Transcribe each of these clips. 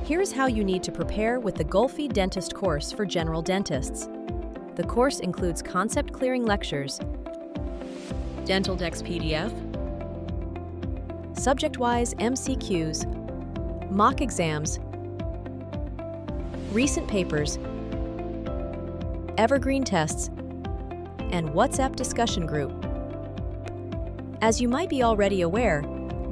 Here's how you need to prepare with the Gulfie Dentist Course for general dentists. The course includes concept-clearing lectures, Dental Dex PDF, subject-wise MCQs, mock exams, recent papers, evergreen tests, and WhatsApp discussion group. As you might be already aware,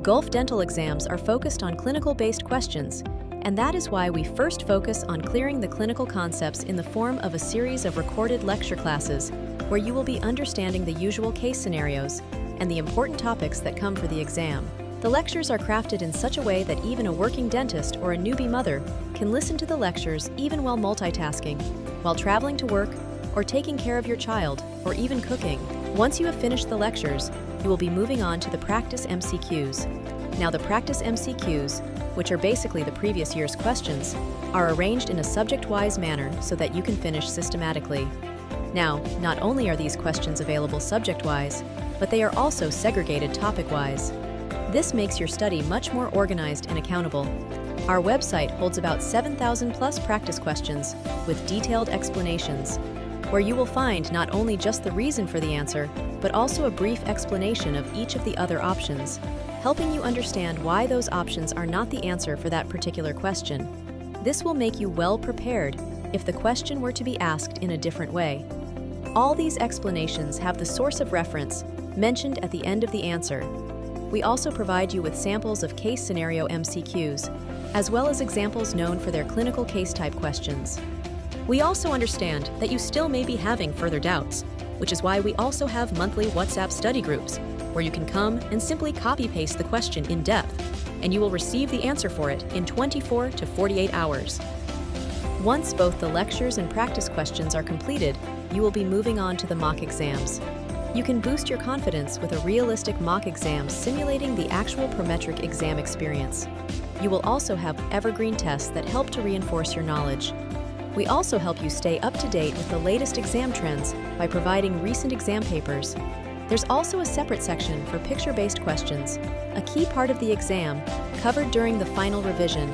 Gulf dental exams are focused on clinical-based questions, and that is why we first focus on clearing the clinical concepts in the form of a series of recorded lecture classes where you will be understanding the usual case scenarios and the important topics that come for the exam. The lectures are crafted in such a way that even a working dentist or a newbie mother can listen to the lectures even while multitasking, while traveling to work, or taking care of your child, or even cooking. Once you have finished the lectures, you will be moving on to the practice MCQs. Now, the practice MCQs, which are basically the previous year's questions, are arranged in a subject-wise manner so that you can finish systematically. Now, not only are these questions available subject-wise, but they are also segregated topic-wise. This makes your study much more organized and accountable. Our website holds about 7,000 plus practice questions with detailed explanations, where you will find not only just the reason for the answer, but also a brief explanation of each of the other options, helping you understand why those options are not the answer for that particular question. This will make you well prepared if the question were to be asked in a different way. All these explanations have the source of reference mentioned at the end of the answer. We also provide you with samples of case scenario MCQs, as well as examples known for their clinical case type questions. We also understand that you still may be having further doubts, which is why we also have monthly WhatsApp study groups, where you can come and simply copy-paste the question in depth, and you will receive the answer for it in 24 to 48 hours. Once both the lectures and practice questions are completed, you will be moving on to the mock exams. You can boost your confidence with a realistic mock exam simulating the actual Prometric exam experience. You will also have evergreen tests that help to reinforce your knowledge. We also help you stay up to date with the latest exam trends by providing recent exam papers. There's also a separate section for picture-based questions, a key part of the exam covered during the final revision.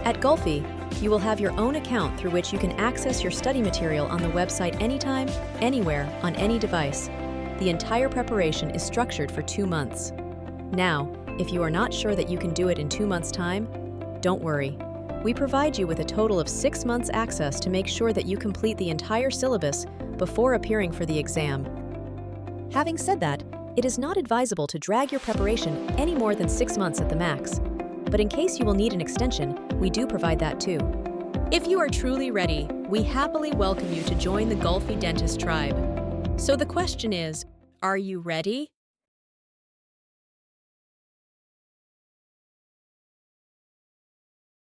At Gulfie, you will have your own account through which you can access your study material on the website anytime, anywhere, on any device. The entire preparation is structured for 2 months. Now, if you are not sure that you can do it in 2 months' time, don't worry. We provide you with a total of 6 months access to make sure that you complete the entire syllabus before appearing for the exam. Having said that, it is not advisable to drag your preparation any more than 6 months at the max. But in case you will need an extension, we do provide that too. If you are truly ready, we happily welcome you to join the Gulfie Dentist tribe. So the question is, are you ready?